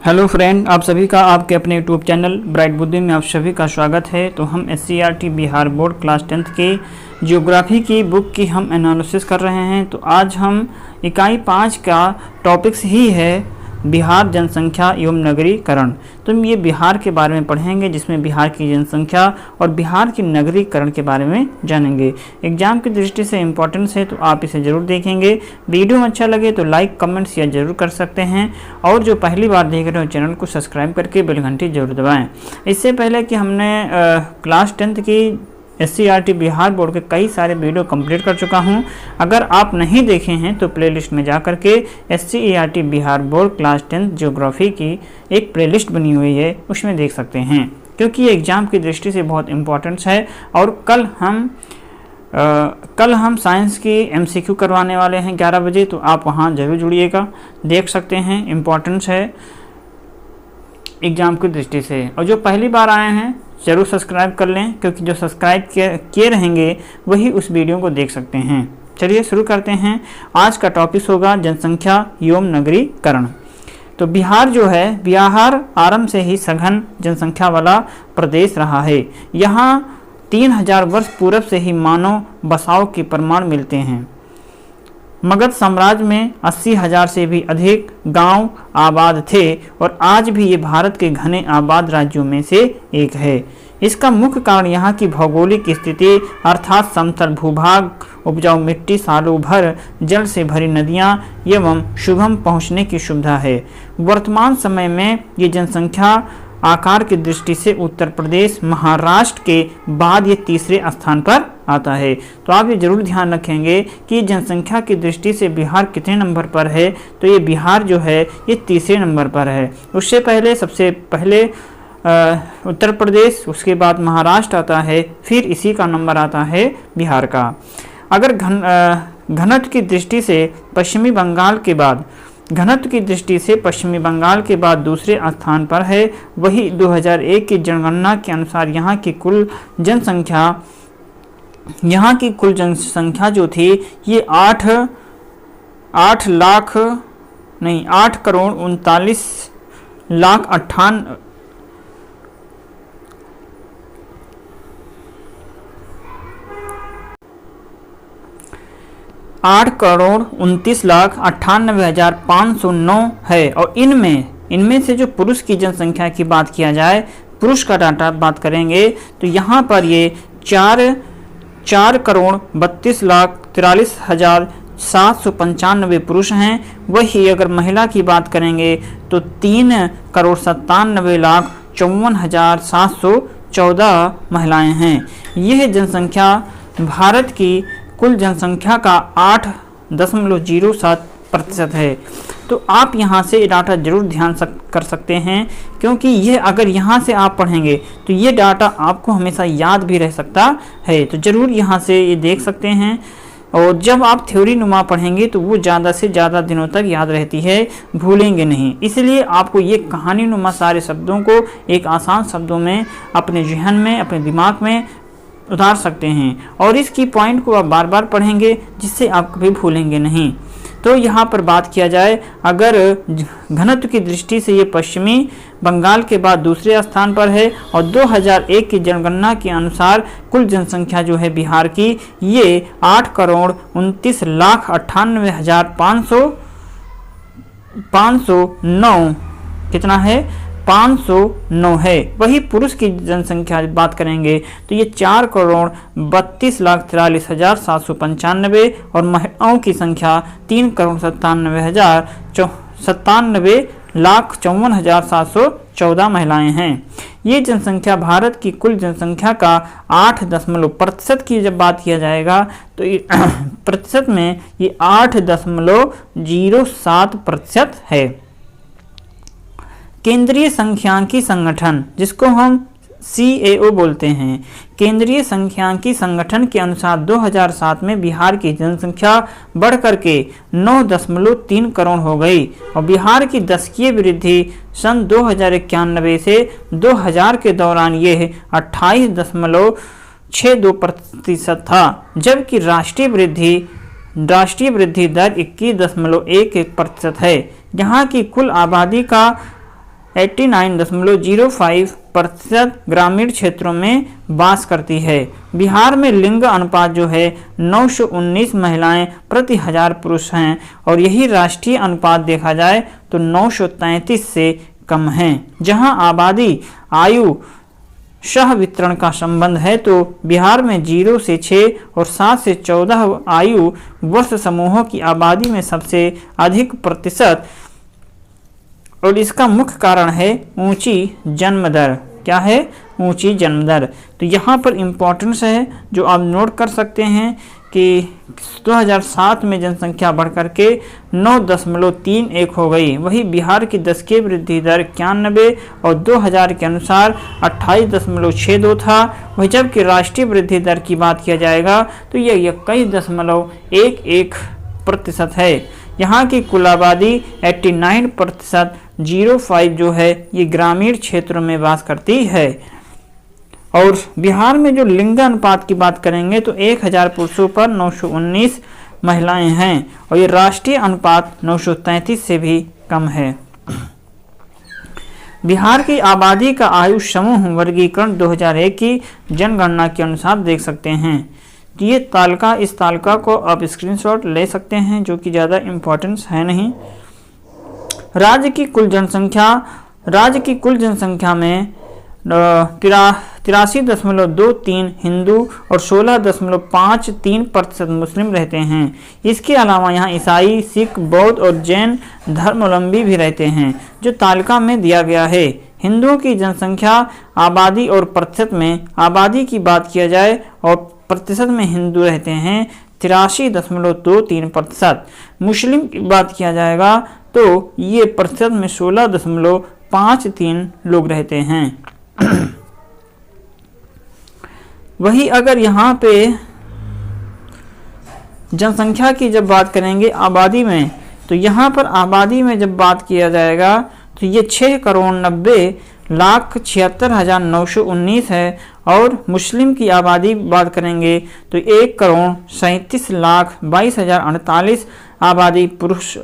Hello friend, आप सभी का आपके अपने यूट्यूब चैनल ब्राइट बुद्धि में आप सभी का स्वागत है। तो हम SCERT Bihar board class 10th के ज्योग्राफी की बुक की हम एनालिसिस कर रहे हैं। तो आज हम इकाई 5 का टॉपिक्स ही है बिहार जनसंख्या एवं नगरीकरण। तो हम ये बिहार के बारे में पढ़ेंगे, जिसमें बिहार की जनसंख्या और बिहार की नगरीकरण के बारे में जानेंगे। एग्जाम की दृष्टि से इम्पोर्टेंस है, तो आप इसे ज़रूर देखेंगे। वीडियो में अच्छा लगे तो लाइक कमेंट शेयर जरूर कर सकते हैं, और जो पहली बार देख रहे हो चैनल को सब्सक्राइब करके बेल घंटी जरूर दबाएं। इससे पहले कि हमने क्लास 10th की SCERT बिहार बोर्ड के कई सारे वीडियो कंप्लीट कर चुका हूं। अगर आप नहीं देखे हैं तो प्लेलिस्ट में जा करके SCERT Bihar board class 10th geography की एक प्लेलिस्ट बनी हुई है, उसमें देख सकते हैं, क्योंकि ये एग्ज़ाम की दृष्टि से बहुत इम्पोर्टेंट है। और कल हम साइंस की MCQ करवाने वाले हैं 11 बजे, तो आप वहाँ जरूर जुड़िएगा, देख सकते हैं, इम्पोर्टेंस है एग्ज़ाम की दृष्टि से। और जो पहली बार आए हैं ज़रूर सब्सक्राइब कर लें, क्योंकि जो सब्सक्राइब किए रहेंगे वही उस वीडियो को देख सकते हैं। चलिए शुरू करते हैं। आज का टॉपिक होगा जनसंख्या एवं नगरीकरण। तो बिहार जो है, बिहार आरंभ से ही सघन जनसंख्या वाला प्रदेश रहा है। यहाँ 3000 वर्ष पूर्व से ही मानव बसाव के प्रमाण मिलते हैं। मगध साम्राज्य में 80,000 से भी अधिक गांव आबाद थे, और आज भी ये भारत के घने आबाद राज्यों में से एक है। इसका मुख्य कारण यहाँ की भौगोलिक स्थिति, अर्थात समतल भूभाग, उपजाऊ मिट्टी, सालों भर जल से भरी नदियाँ एवं सुगम पहुँचने की सुविधा है। वर्तमान समय में ये जनसंख्या आकार की दृष्टि से उत्तर प्रदेश, महाराष्ट्र के बाद ये तीसरे स्थान पर आता है। तो आप ये जरूर ध्यान रखेंगे कि जनसंख्या की दृष्टि से बिहार कितने नंबर पर है। तो ये बिहार जो है ये तीसरे नंबर पर है। उससे पहले सबसे पहले उत्तर प्रदेश, उसके बाद महाराष्ट्र आता है, फिर इसी का नंबर आता है बिहार का। अगर घनत्व की दृष्टि से पश्चिमी बंगाल के बाद दूसरे स्थान पर है। वही 2001 की जनगणना के अनुसार यहाँ की कुल जनसंख्या जो थी ये 8 करोड़ 39 लाख 8,29,98,509 है। और इनमें से जो पुरुष की जनसंख्या की बात किया जाए, पुरुष का डाटा बात करेंगे, तो यहाँ पर ये 4,32,43,795 पुरुष हैं। वही अगर महिला की बात करेंगे तो 3,97,54,714 महिलाएं हैं। यह जनसंख्या भारत की कुल जनसंख्या का 8.07% है। तो आप यहाँ से डाटा जरूर ध्यान कर सकते हैं, क्योंकि यह अगर यहाँ से आप पढ़ेंगे तो ये डाटा आपको हमेशा याद भी रह सकता है। तो ज़रूर यहाँ से ये देख सकते हैं, और जब आप थ्योरी नुमा पढ़ेंगे तो वो ज़्यादा से ज़्यादा दिनों तक याद रहती है, भूलेंगे नहीं। इसलिए आपको ये कहानी नुमा सारे शब्दों को एक आसान शब्दों में अपने जहन में, अपने दिमाग में उतार सकते हैं, और इसकी पॉइंट को आप बार बार पढ़ेंगे, जिससे आप कभी भूलेंगे नहीं। तो यहाँ पर बात किया जाए, अगर घनत्व की दृष्टि से ये पश्चिमी बंगाल के बाद दूसरे स्थान पर है, और 2001 की जनगणना के अनुसार कुल जनसंख्या जो है बिहार की ये 8,29,98,509 कितना है, 509 है। वही पुरुष की जनसंख्या बात करेंगे तो ये 4,32,43,795, और महिलाओं की संख्या 3,97,57,54,714 महिलाएं हैं। ये जनसंख्या भारत की कुल जनसंख्या का 8% की जब बात किया जाएगा तो प्रतिशत में ये 8.07% है। केंद्रीय सांख्यिकी संगठन, जिसको हम CAO बोलते हैं, केंद्रीय सांख्यिकी संगठन के अनुसार 2007 में बिहार की जनसंख्या बढ़कर के 9.3 करोड़ हो गई, और बिहार की दशकीय वृद्धि सन 2091 से 2000 के दौरान यह 28.62% था, जबकि राष्ट्रीय वृद्धि दर 21.11% है। यहाँ की कुल आबादी का 89.05% ग्रामीण क्षेत्रों में वास करती है। बिहार में लिंग अनुपात जो है 919 महिलाएं प्रति 1000 पुरुष हैं और यही राष्ट्रीय अनुपात देखा जाए तो 933 से कम है। जहां आबादी आयु सह वितरण का संबंध है तो बिहार में 0 से 6 और 7 से 14 आयु वर्ष समूहों की आबादी में सबसे अधिक प्रतिशत, और इसका मुख्य कारण है ऊंची जन्म दर। क्या है? ऊंची जन्म दर। तो यहाँ पर इम्पोर्टेंस है जो आप नोट कर सकते हैं कि 2007 में जनसंख्या बढ़कर के 9.31 हो गई। वही बिहार की दशकीय वृद्धि दर 91 और 2000 के अनुसार 28.62 था। वही जबकि राष्ट्रीय वृद्धि दर की बात किया जाएगा तो यह 21.11% है। यहाँ की कुल आबादी 89% 05 जो है ये ग्रामीण क्षेत्रों में वास करती है। और बिहार में जो लिंग अनुपात की बात करेंगे तो 1000 पुरुषों पर 919 महिलाएं हैं और ये राष्ट्रीय अनुपात 933 से भी कम है। बिहार की आबादी का आयु समूह वर्गीकरण 2001 की जनगणना के अनुसार देख सकते हैं। तो ये तालिका, इस तालिका को आप स्क्रीनशॉट ले सकते हैं जो कि ज़्यादा इम्पोर्टेंस है नहीं। राज्य की कुल जनसंख्या में 83.23 हिंदू और 16.53% मुस्लिम रहते हैं। इसके अलावा यहाँ ईसाई, सिख, बौद्ध और जैन धर्मावलंबी भी रहते हैं जो तालिका में दिया गया है। हिंदुओं की जनसंख्या आबादी और प्रतिशत में, आबादी की बात किया जाए और प्रतिशत में हिंदू रहते हैं 83.23%। मुस्लिम की बात किया जाएगा तो ये प्रतिशत में 16.53 लोग रहते हैं। वही अगर यहाँ पे जनसंख्या की जब बात करेंगे आबादी में, तो यहाँ पर आबादी में जब बात किया जाएगा तो ये 6,90,76,919 है। और मुस्लिम की आबादी बात करेंगे तो 1,37,22,048 आबादी पुरुष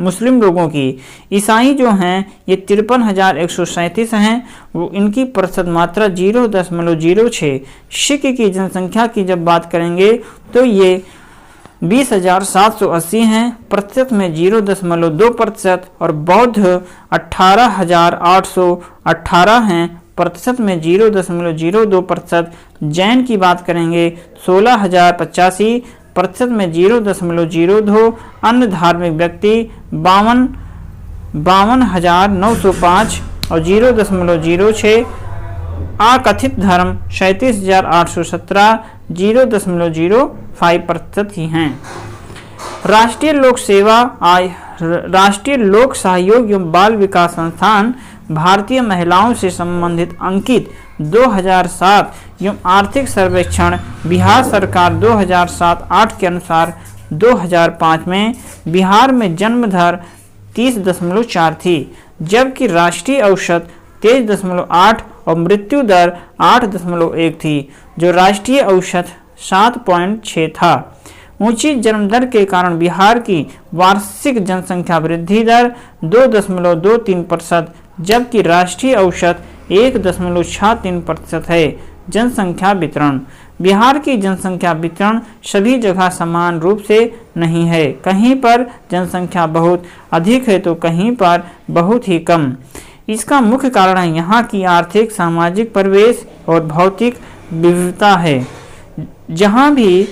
मुस्लिम लोगों की। ईसाई जो हैं ये 53,137 हैं, वो इनकी प्रतिशत मात्रा 0.06। सिख की जनसंख्या की जब बात करेंगे तो ये 20,780 हैं, प्रतिशत में 0.2%। और बौद्ध 18,818 हैं, प्रतिशत में 0.02%। जैन की बात करेंगे 16,085, प्रतिशत में 0.02। अन्य धार्मिक व्यक्ति 52,905 और 0.06। अकथित धर्म 37,817 0.05% ही हैं। राष्ट्रीय लोक सहयोग एवं बाल विकास संस्थान भारतीय महिलाओं से संबंधित अंकित 2007 एवं आर्थिक सर्वेक्षण बिहार सरकार 2007-8 के अनुसार 2005 में बिहार में जन्म दर 30.4 थी, जबकि राष्ट्रीय औसत 23.8 और मृत्यु दर 8.1 थी, जो राष्ट्रीय औसत 7.6 था। ऊंची जन्म दर के कारण बिहार की वार्षिक जनसंख्या वृद्धि दर 2.23%, जबकि राष्ट्रीय औसत 1.63% है। जनसंख्या वितरण। बिहार की जनसंख्या वितरण सभी जगह समान रूप से नहीं है। कहीं पर जनसंख्या बहुत अधिक है तो कहीं पर बहुत ही कम। इसका मुख्य कारण है यहाँ की आर्थिक, सामाजिक परिवेश और भौतिक विविधता है। जहाँ भी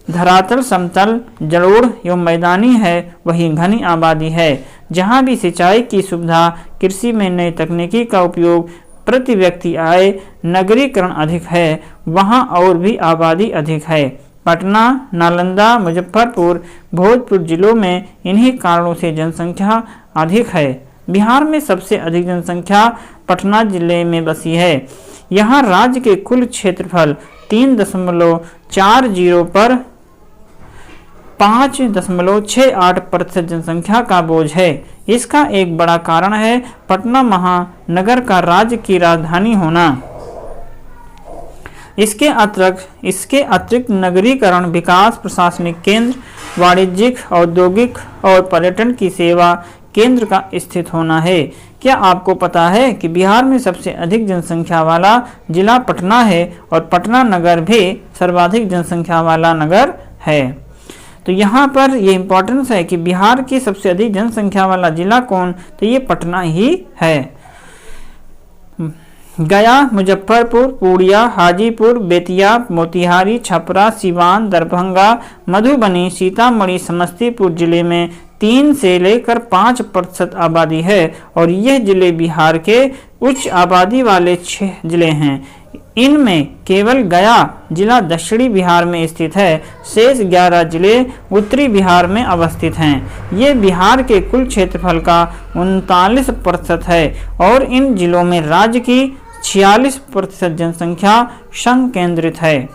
धरातल समतल, जलोढ़ एवं मैदानी है, वहीं घनी आबादी है। जहाँ भी सिंचाई की सुविधा, कृषि में नई तकनीकी का उपयोग, प्रति व्यक्ति आय, नगरीकरण अधिक है, वहाँ और भी आबादी अधिक है। पटना, नालंदा, मुजफ्फरपुर, भोजपुर जिलों में इन्हीं कारणों से जनसंख्या अधिक है। बिहार में सबसे अधिक जनसंख्या पटना जिले में बसी है। यहाँ राज्य के कुल क्षेत्रफल 3.40 पर 5.68% जनसंख्या का बोझ है। इसका एक बड़ा कारण है पटना महानगर का राज्य की राजधानी होना। इसके अतिरिक्त नगरीकरण, विकास, प्रशासनिक केंद्र, वाणिज्यिक, औद्योगिक और पर्यटन की सेवा केंद्र का स्थित होना है। क्या आपको पता है कि बिहार में सबसे अधिक जनसंख्या वाला जिला पटना है और पटना नगर भी सर्वाधिक जनसंख्या वाला नगर है। तो यहाँ पर ये इम्पोर्टेंस है कि बिहार की सबसे अधिक जनसंख्या वाला जिला कौन, तो ये पटना ही है। गया, मुजफ्फरपुर, पूर्णिया, हाजीपुर, बेतिया, मोतिहारी, छपरा, सिवान, दरभंगा, मधुबनी, सीतामढ़ी, समस्तीपुर जिले में 3 से लेकर 5% आबादी है और यह जिले बिहार के उच्च आबादी वाले 6 जिले हैं। इनमें केवल गया जिला दक्षिणी बिहार में स्थित है, शेष 11 जिले उत्तरी बिहार में अवस्थित हैं। ये बिहार के कुल क्षेत्रफल का 39% है और इन जिलों में राज्य की 46% जनसंख्या संकेंद्रित है।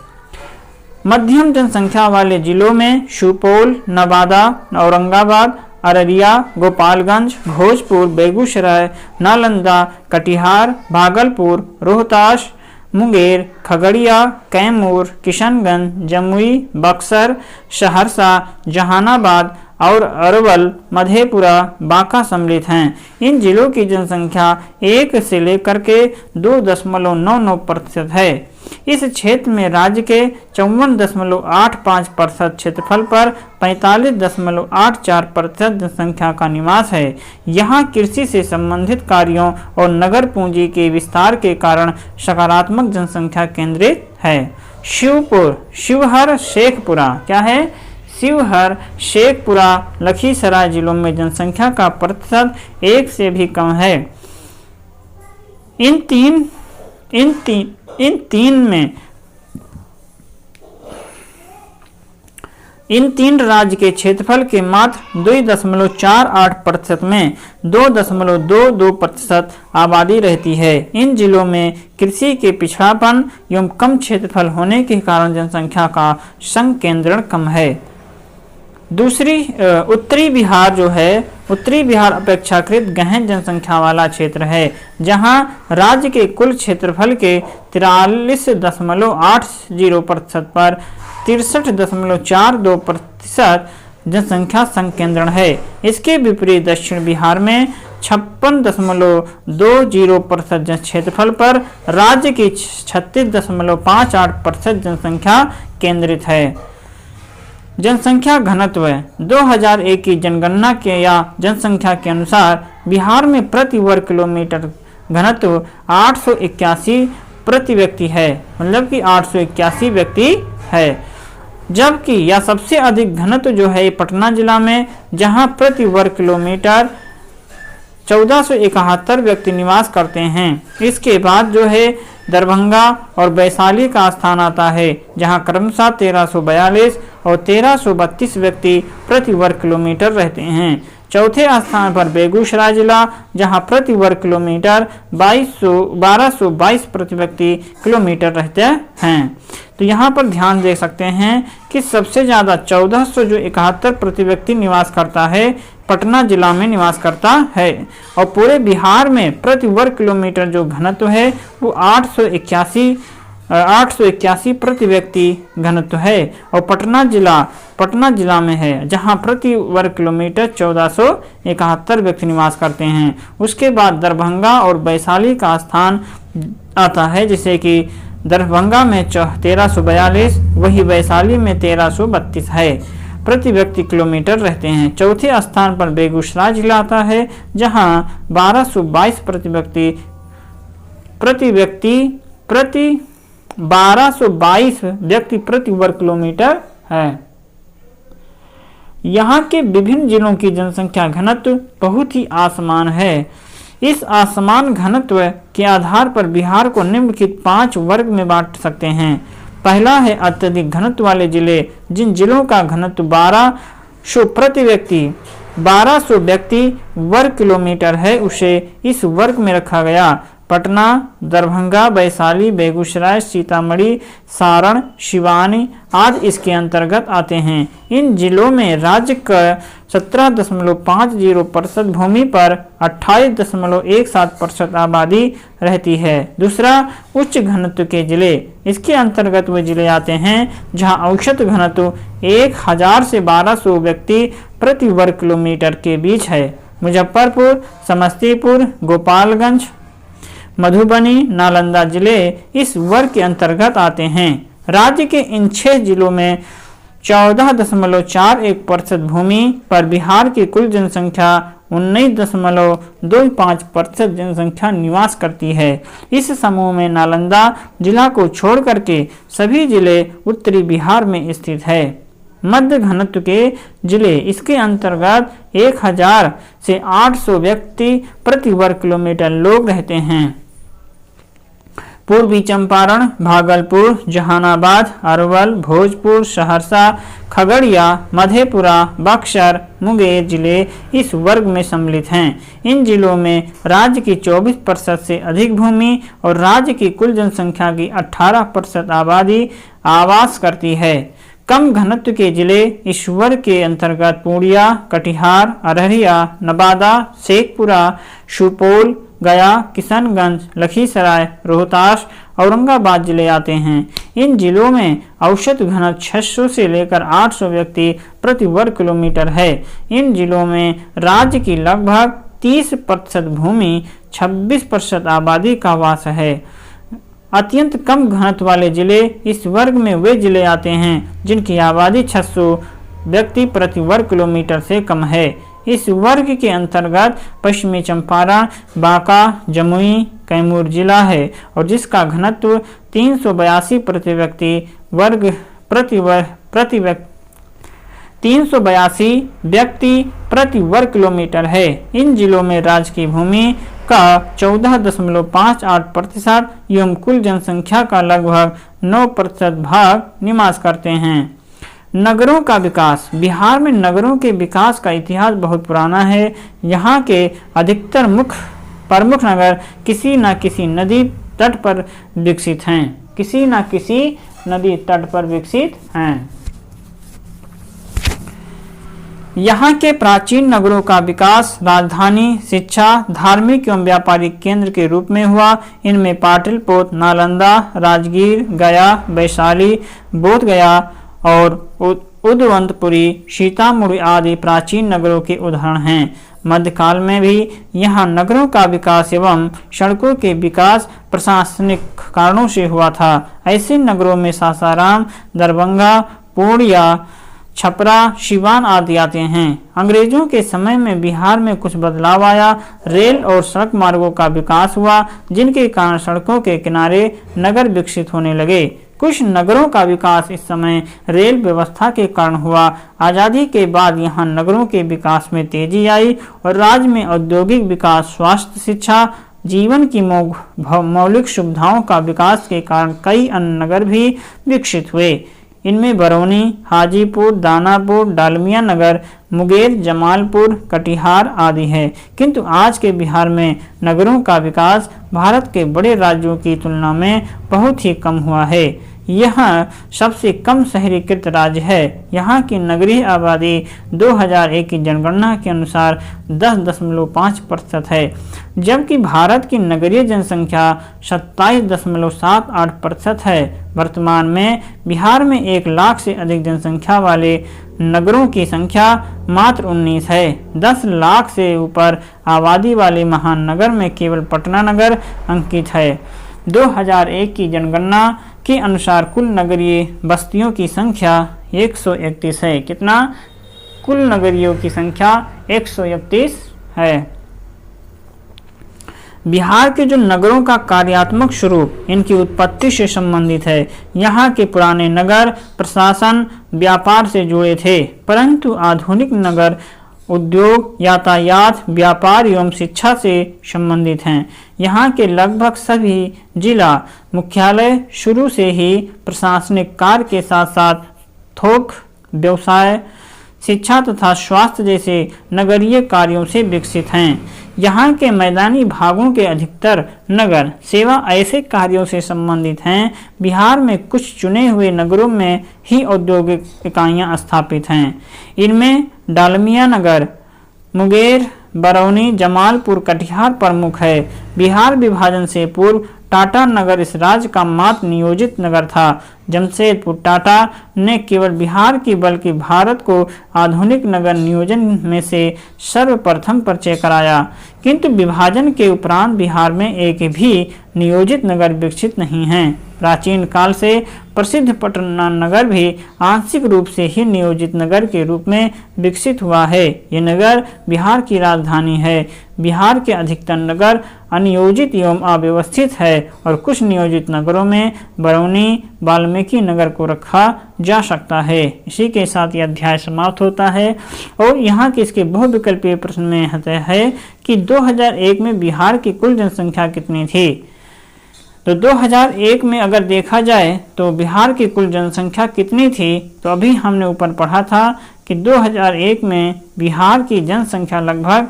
मध्यम जनसंख्या वाले जिलों में सुपौल, नवादा, औरंगाबाद, अररिया, गोपालगंज, भोजपुर, बेगूसराय, नालंदा, कटिहार, भागलपुर, रोहतास, मुंगेर, खगड़िया, कैमूर, किशनगंज, जमुई, बक्सर, सहरसा, जहानाबाद और अरवल, मधेपुरा, बांका सम्मिलित हैं। इन जिलों की जनसंख्या 1 से लेकर के 2.99% है। इस क्षेत्र में राज्य के 54.85% क्षेत्रफल पर 45.84% जनसंख्या का निवास है। यहाँ कृषि से संबंधित कार्यों और नगर पूंजी के विस्तार के कारण सकारात्मक जनसंख्या केंद्रित है। शिवपुर, शिवहर, शेखपुरा, क्या है? शिवहर, शेखपुरा, लखीसराय जिलों में जनसंख्या का प्रतिशत 1 से भी कम है। इन तीन राज्य के क्षेत्रफल के मात्र 2.48% में 2.22% आबादी रहती है। इन जिलों में कृषि के पिछड़ापन एवं कम क्षेत्रफल होने के कारण जनसंख्या का संकेंद्रण कम है। दूसरी उत्तरी बिहार जो है, उत्तरी बिहार अपेक्षाकृत गहन जनसंख्या वाला क्षेत्र है, जहां राज्य के कुल क्षेत्रफल के 43.80% पर 63.42% जनसंख्या संकेंद्रण है। इसके विपरीत दक्षिण बिहार में 56.20% क्षेत्रफल पर राज्य की 36.58% जनसंख्या केंद्रित है। जनसंख्या घनत्व 2001 की जनगणना के या जनसंख्या के अनुसार बिहार में प्रति वर्ग किलोमीटर घनत्व 881 प्रति व्यक्ति है, मतलब कि 881 व्यक्ति है। जबकि यह सबसे अधिक घनत्व जो है पटना जिला में, जहां प्रति वर्ग किलोमीटर 1471 व्यक्ति निवास करते हैं। इसके बाद जो है दरभंगा और वैशाली का स्थान आता है, जहां क्रमशः 1342 और 1332 व्यक्ति प्रति वर्ग किलोमीटर रहते हैं। चौथे स्थान पर बेगूसराय जिला, जहां प्रति वर्ग किलोमीटर 1222 प्रति व्यक्ति किलोमीटर रहते हैं। तो यहाँ पर ध्यान दे सकते हैं कि सबसे ज़्यादा 1471 प्रति व्यक्ति निवास करता है, पटना जिला में निवास करता है। और पूरे बिहार में प्रति वर्ग किलोमीटर जो घनत्व है वो 881 प्रति व्यक्ति घनत्व है। और पटना जिला में है, जहां प्रति वर्ग किलोमीटर 1471 व्यक्ति निवास करते हैं। उसके बाद दरभंगा और वैशाली का स्थान आता है, जैसे कि दरभंगा में 1342, वही वैशाली में 1332 है प्रति व्यक्ति किलोमीटर रहते हैं। चौथे स्थान पर बेगूसराय जिला आता है, जहां 1222 प्रति वर्ग किलोमीटर है। यहाँ के विभिन्न जिलों की जनसंख्या घनत्व बहुत ही असमान है। इस असमान घनत्व के आधार पर बिहार को निम्नलिखित 5 वर्ग में बांट सकते हैं। पहला है अत्यधिक घनत्व वाले जिले। जिन जिलों का घनत्व 1200 व्यक्ति वर्ग किलोमीटर है, उसे इस वर्ग में रखा गया। पटना, दरभंगा, वैशाली, बेगूसराय, सीतामढ़ी, सारण, सिवानी आदि इसके अंतर्गत आते हैं। इन जिलों में राज्य का 17.50% भूमि पर 28.17% आबादी रहती है। दूसरा, उच्च घनत्व के जिले। इसके अंतर्गत वे जिले आते हैं जहां औसत घनत्व 1000 से 1200 व्यक्ति प्रति वर्ग किलोमीटर के बीच है। मुजफ्फरपुर, समस्तीपुर, गोपालगंज, मधुबनी, नालंदा जिले इस वर्ग के अंतर्गत आते हैं। राज्य के इन 6 जिलों में 14.41% भूमि पर बिहार की कुल जनसंख्या 19.25% जनसंख्या निवास करती है। इस समूह में नालंदा जिला को छोड़ करके सभी जिले उत्तरी बिहार में स्थित है। मध्य घनत्व के जिले इसके अंतर्गत 1000 से 800 व्यक्ति प्रति वर्ग किलोमीटर लोग रहते हैं। पूर्वी चंपारण, भागलपुर, जहानाबाद, अरवल, भोजपुर, सहरसा, खगड़िया, मधेपुरा, बक्सर, मुंगेर जिले इस वर्ग में सम्मिलित हैं। इन जिलों में राज्य की 24% से अधिक भूमि और राज्य की कुल जनसंख्या की 18% आबादी आवास करती है। कम घनत्व के जिले इस वर्ग के अंतर्गत पूर्णिया, कटिहार, अररिया, नवादा, शेखपुरा, सुपौल, गया, किशनगंज, लखीसराय, रोहतास, औरंगाबाद जिले आते हैं। इन जिलों में औसत घनत्व 600 से लेकर 800 व्यक्ति प्रति वर्ग किलोमीटर है। इन जिलों में राज्य की लगभग 30% भूमि, 26% आबादी का वास है। अत्यंत कम घनत्व वाले जिले इस वर्ग में वे जिले आते हैं जिनकी आबादी 600 व्यक्ति प्रति वर्ग किलोमीटर से कम है। इस वर्ग के अंतर्गत पश्चिमी चंपारण, बांका, जमुई, कैमूर जिला है और जिसका घनत्व 382 प्रति व्यक्ति प्रति वर्ग किलोमीटर है। इन जिलों में राज्य की भूमि का 14.58% एवं कुल जनसंख्या का लगभग 9% भाग निवास करते हैं। नगरों का विकास। बिहार में नगरों के विकास का इतिहास बहुत पुराना है। यहाँ के अधिकतर प्रमुख नगर किसी न किसी नदी तट पर विकसित हैं। यहाँ के प्राचीन नगरों का विकास राजधानी, शिक्षा, धार्मिक एवं व्यापारिक केंद्र के रूप में हुआ। इनमें पाटलिपुत्र, नालंदा, राजगीर, गया, वैशाली, बोधगया और उदवंतपुरी, सीतामढ़ी आदि प्राचीन नगरों के उदाहरण हैं। मध्यकाल में भी यहाँ नगरों का विकास एवं सड़कों के विकास प्रशासनिक कारणों से हुआ था। ऐसे नगरों में सासाराम, दरभंगा, पूर्णिया, छपरा, सिवान आदि आते हैं। अंग्रेजों के समय में बिहार में कुछ बदलाव आया। रेल और सड़क मार्गों का विकास हुआ जिनके कारण सड़कों के किनारे नगर विकसित होने लगे। कुछ नगरों का विकास इस समय रेल व्यवस्था के कारण हुआ। आज़ादी के बाद यहाँ नगरों के विकास में तेजी आई और राज्य में औद्योगिक विकास, स्वास्थ्य, शिक्षा, जीवन की मौलिक सुविधाओं का विकास के कारण कई अन्य नगर भी विकसित हुए। इनमें बरौनी, हाजीपुर, दानापुर, डालमिया नगर, मुंगेर, जमालपुर, कटिहार आदि है। किंतु आज के बिहार में नगरों का विकास भारत के बड़े राज्यों की तुलना में बहुत ही कम हुआ है। यह सबसे कम शहरीकृत राज्य है। यहाँ की नगरीय आबादी 2001 की जनगणना के अनुसार 10.5% है, जबकि भारत की नगरीय जनसंख्या 27.78% है। वर्तमान में बिहार में 1 लाख से अधिक जनसंख्या वाले नगरों की संख्या मात्र 19 है। 10 लाख से ऊपर आबादी वाले महानगर में केवल पटना नगर अंकित है। 2001 की जनगणना के अनुसार कुल नगरीय बस्तियों की संख्या 131 है। कितना? कुल नगरियों की संख्या 131 है। बिहार के जो नगरों का कार्यात्मक स्वरूप इनकी उत्पत्ति से संबंधित है। यहाँ के पुराने नगर प्रशासन, व्यापार से जुड़े थे, परंतु आधुनिक नगर उद्योग, यातायात, व्यापार एवं शिक्षा से संबंधित हैं। यहाँ के लगभग सभी जिला मुख्यालय शुरू से ही प्रशासनिक कार्य के साथ साथ थोक व्यवसाय, शिक्षा तथा स्वास्थ्य जैसे नगरीय कार्यों से विकसित हैं। यहाँ के मैदानी भागों के अधिकतर नगर सेवा ऐसे कार्यों से संबंधित हैं। बिहार में कुछ चुने हुए नगरों में ही औद्योगिक इकाइयाँ स्थापित हैं। इनमें डालमिया नगर, मुंगेर, बरौनी, जमालपुर, कटिहार प्रमुख है। बिहार विभाजन से पूर्व टाटा नगर इस राज्य का मात्र नियोजित नगर था। जमशेदपुर टाटा ने केवल बिहार की बल्कि भारत को आधुनिक नगर नियोजन में से सर्वप्रथम परिचय कराया, किंतु विभाजन के उपरांत बिहार में एक भी नियोजित नगर विकसित नहीं है। प्राचीन काल से प्रसिद्ध पटना नगर भी आंशिक रूप से ही नियोजित नगर के रूप में विकसित हुआ है। ये नगर बिहार की राजधानी है। बिहार के अधिकतर नगर अनियोजित एवं अव्यवस्थित है और कुछ नियोजित नगरों में बरौनी, वाल्मीकि नगर को रखा जा सकता है। इसी के साथ यह अध्याय समाप्त होता है और यहाँ के इसके बहुविकल्पीय प्रश्न में होता है कि 2001 में बिहार की कुल जनसंख्या कितनी थी। तो 2001 में अगर देखा जाए तो बिहार की कुल जनसंख्या कितनी थी, तो अभी हमने ऊपर पढ़ा था कि 2001 में बिहार की जनसंख्या लगभग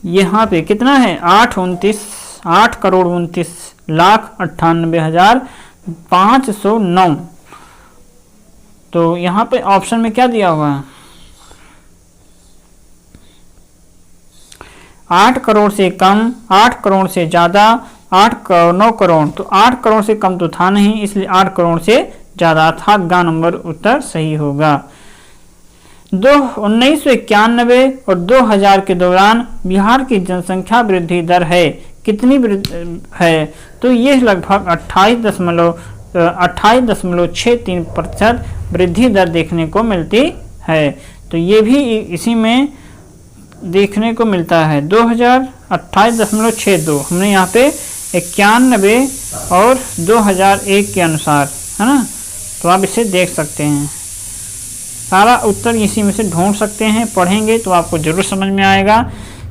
यहाँ पे कितना है 8,29,98,509। तो यहाँ पे ऑप्शन में क्या दिया हुआ है 8 करोड़ से कम, 8 करोड़ से ज़्यादा, 9 करोड़। तो 8 करोड़ से कम तो था नहीं, इसलिए 8 करोड़ से ज़्यादा था। ग नंबर उत्तर सही होगा। 1991 और 2000 के दौरान बिहार की जनसंख्या वृद्धि दर है कितनी है, तो ये लगभग 28.63% वृद्धि दर देखने को मिलती है। तो ये भी इसी में देखने को मिलता है 28.62। हमने यहाँ पे 91 और 2001 के अनुसार है ना, तो आप इसे देख सकते हैं। सारा उत्तर इसी में से ढूंढ सकते हैं, पढ़ेंगे तो आपको जरूर समझ में आएगा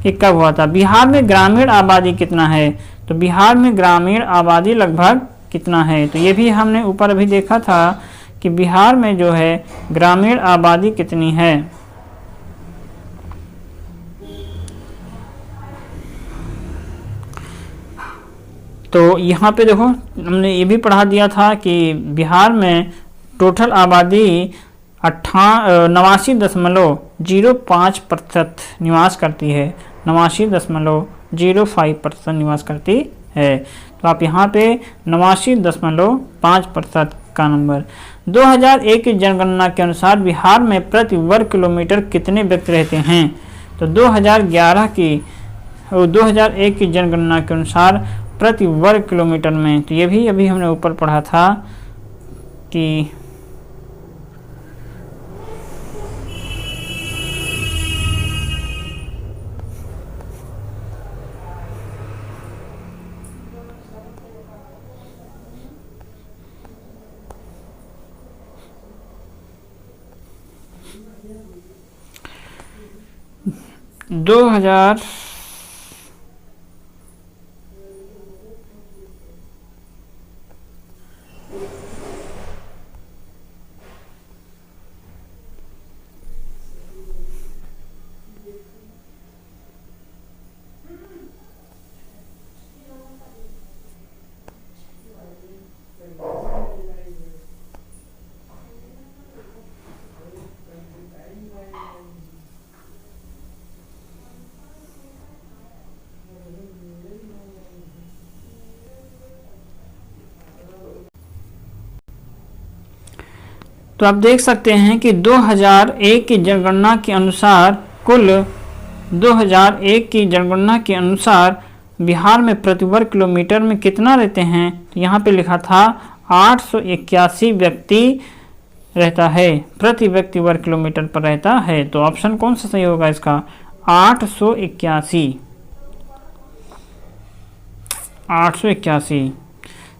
कि कब हुआ था। बिहार में ग्रामीण आबादी कितना है, तो बिहार में ग्रामीण आबादी लगभग कितना है, तो ये भी हमने ऊपर अभी देखा था कि बिहार में जो है ग्रामीण आबादी कितनी है। तो यहाँ पे देखो हमने ये भी पढ़ा दिया था कि बिहार में टोटल आबादी 89.05% निवास करती है, 89.05% निवास करती है। तो आप यहाँ पे 89.5% का नंबर। 2001 की जनगणना के अनुसार बिहार में प्रति वर्ग किलोमीटर कितने व्यक्ति रहते हैं, तो 2001 की जनगणना के अनुसार प्रति वर्ग किलोमीटर में, तो ये भी अभी हमने ऊपर पढ़ा था कि दो हजार तो आप देख सकते हैं कि 2001 की जनगणना के अनुसार 2001 की जनगणना के अनुसार बिहार में प्रति वर्ग किलोमीटर में कितना रहते हैं, तो यहाँ पे लिखा था 881 व्यक्ति रहता है, प्रति व्यक्ति वर्ग किलोमीटर पर रहता है। तो ऑप्शन कौन सा सही होगा इसका 881।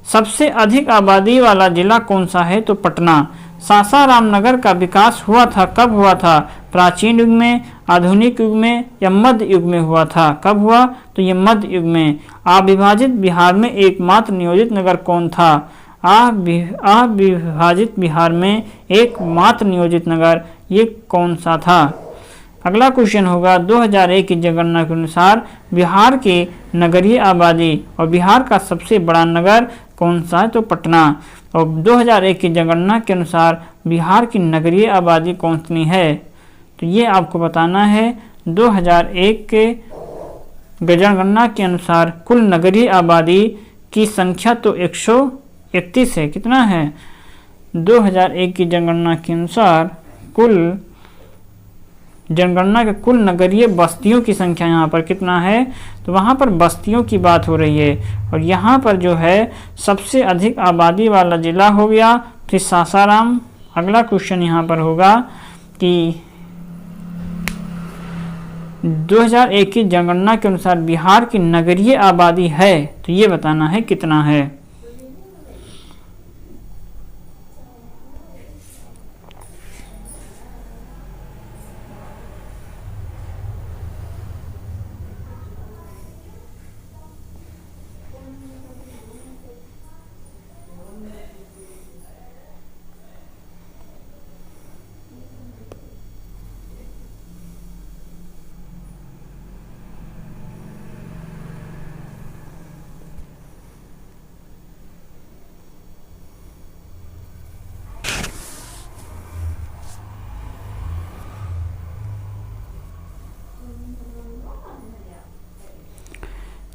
सबसे अधिक आबादी वाला जिला कौन सा है, तो पटना। सासाराम नगर का विकास हुआ था, कब हुआ था, प्राचीन युग में, आधुनिक युग में या मध्य युग में हुआ था। कब हुआ, तो ये मध्य युग में। अविभाजित बिहार में एकमात्र नियोजित नगर कौन था, अविभाजित बिहार में एकमात्र नियोजित नगर ये कौन सा था। अगला क्वेश्चन होगा 2001 की जनगणना के अनुसार बिहार की नगरीय आबादी और बिहार का सबसे बड़ा नगर कौन सा है, तो पटना। और 2001 की जनगणना के अनुसार बिहार की नगरीय आबादी कौन सी है, तो ये आपको बताना है 2001 के जनगणना के अनुसार कुल नगरीय आबादी की संख्या तो 131 है। कितना है? 2001 की जनगणना के अनुसार कुल जनगणना के कुल नगरीय बस्तियों की संख्या यहाँ पर कितना है? तो वहाँ पर बस्तियों की बात हो रही है। और यहाँ पर जो है सबसे अधिक आबादी वाला जिला हो गया फिर सासाराम। अगला क्वेश्चन यहाँ पर होगा कि 2001 की जनगणना के अनुसार बिहार की नगरीय आबादी है, तो ये बताना है कितना है।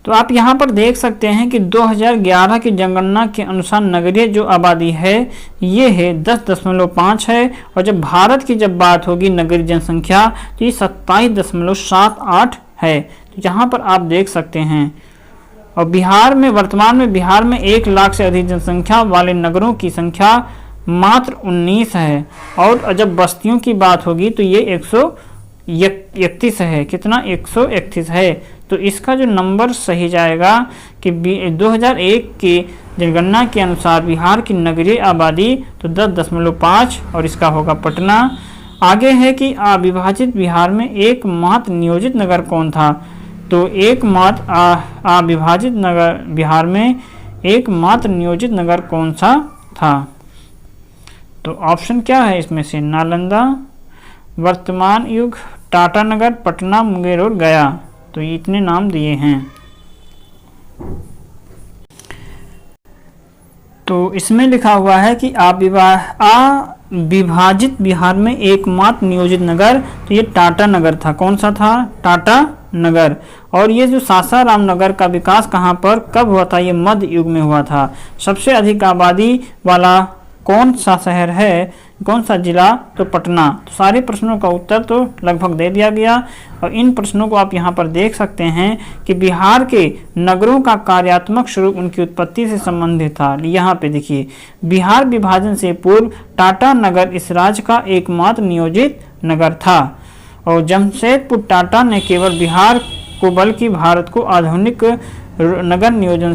तो आप यहाँ पर देख सकते हैं कि 2011 की जनगणना के अनुसार नगरीय जो आबादी है ये है 10.5 है। और जब भारत की जब बात होगी नगरीय जनसंख्या तो ये 27.78 है। तो यहाँ पर आप देख सकते हैं। और बिहार में वर्तमान में बिहार में 1 लाख से अधिक जनसंख्या वाले नगरों की संख्या मात्र 19 है। और जब बस्तियों की बात होगी तो ये 131 है। कितना? 131 है। तो इसका जो नंबर सही जाएगा कि 2001 की जनगणना के अनुसार बिहार की नगरीय आबादी तो 10.5 और इसका होगा पटना। आगे है कि अविभाजित बिहार में एकमात्र नियोजित नगर कौन था? तो एकमात्र अविभाजित नगर बिहार में एकमात्र नियोजित नगर कौन सा था? तो ऑप्शन क्या है इसमें से? नालंदा, वर्तमान युग, टाटानगर, पटना, मुंगेर और गया। तो ये इतने नाम दिए हैं। तो इसमें लिखा हुआ है कि अविभाजित बिहार में एकमात्र नियोजित नगर, तो ये टाटा नगर था। कौन सा था? टाटा नगर। और ये जो सासाराम नगर का विकास कहाँ पर कब हुआ था? ये मध्य युग में हुआ था। सबसे अधिक आबादी वाला कौन सा शहर है, कौन सा जिला? तो पटना। तो सारे प्रश्नों का उत्तर तो लगभग दे दिया गया। और इन प्रश्नों को आप यहाँ पर देख सकते हैं कि बिहार के नगरों का कार्यात्मक स्वरूप उनकी उत्पत्ति से संबंधित था। यहाँ पे देखिए, बिहार विभाजन से पूर्व टाटा नगर इस राज्य का एकमात्र नियोजित नगर था। और जमशेदपुर टाटा ने केवल बिहार को बल्कि भारत को आधुनिक नगर नियोजन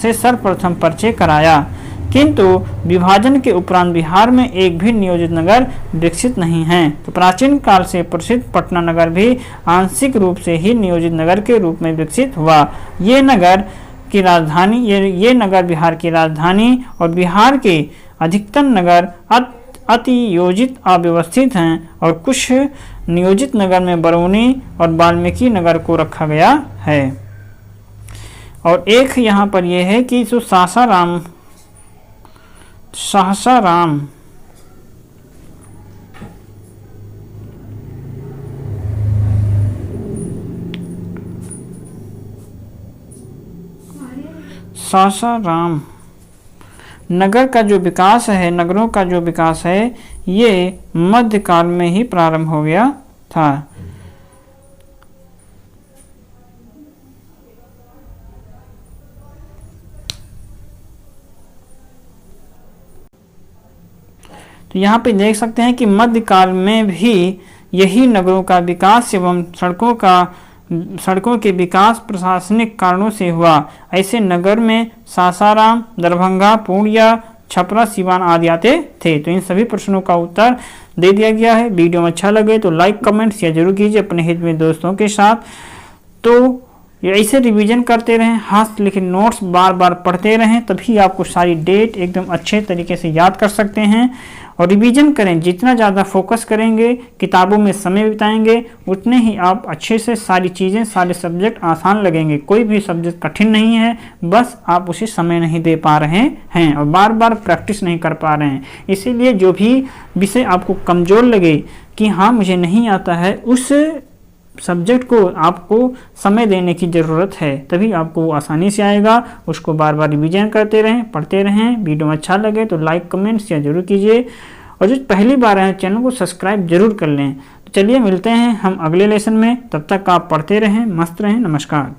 से सर्वप्रथम परिचय कराया। किंतु विभाजन के उपरांत बिहार में एक भी नियोजित नगर विकसित नहीं है। तो प्राचीन काल से प्रसिद्ध पटना नगर भी आंशिक रूप से ही नियोजित नगर के रूप में विकसित हुआ। ये नगर की राजधानी ये नगर बिहार की राजधानी और बिहार के अधिकतर नगर अति योजित अव्यवस्थित हैं। और कुछ नियोजित नगर में बरौनी और वाल्मीकि नगर को रखा गया है। और एक यहाँ पर यह है कि जो सासाराम नगर का जो विकास है, नगरों का जो विकास है, ये मध्यकाल में ही प्रारंभ हो गया था। तो यहाँ पे देख सकते हैं कि मध्यकाल में भी यही नगरों का विकास एवं सड़कों के विकास प्रशासनिक कारणों से हुआ। ऐसे नगर में सासाराम, दरभंगा, पूर्णिया, छपरा, सिवान आदि आते थे। तो इन सभी प्रश्नों का उत्तर दे दिया गया है। वीडियो में अच्छा लगे तो लाइक, कमेंट, शेयर जरूर कीजिए अपने हित में दोस्तों के साथ। तो ये ऐसे रिवीजन करते रहें, हाथ लिखे नोट्स बार बार पढ़ते रहें, तभी आपको सारी डेट एकदम अच्छे तरीके से याद कर सकते हैं। और रिवीजन करें, जितना ज़्यादा फोकस करेंगे, किताबों में समय बिताएंगे, उतने ही आप अच्छे से सारी चीज़ें, सारे सब्जेक्ट आसान लगेंगे। कोई भी सब्जेक्ट कठिन नहीं है, बस आप उसे समय नहीं दे पा रहे हैं और बार बार प्रैक्टिस नहीं कर पा रहे हैं। इसीलिए जो भी विषय आपको कमज़ोर लगे कि हाँ मुझे नहीं आता है, उस सब्जेक्ट को आपको समय देने की ज़रूरत है, तभी आपको वो आसानी से आएगा। उसको बार बार रिवीजन करते रहें, पढ़ते रहें। वीडियो अच्छा लगे तो लाइक कमेंट शेयर जरूर कीजिए, और जो पहली बार आए चैनल को सब्सक्राइब जरूर कर लें। तो चलिए मिलते हैं हम अगले लेसन में, तब तक आप पढ़ते रहें, मस्त रहें। नमस्कार।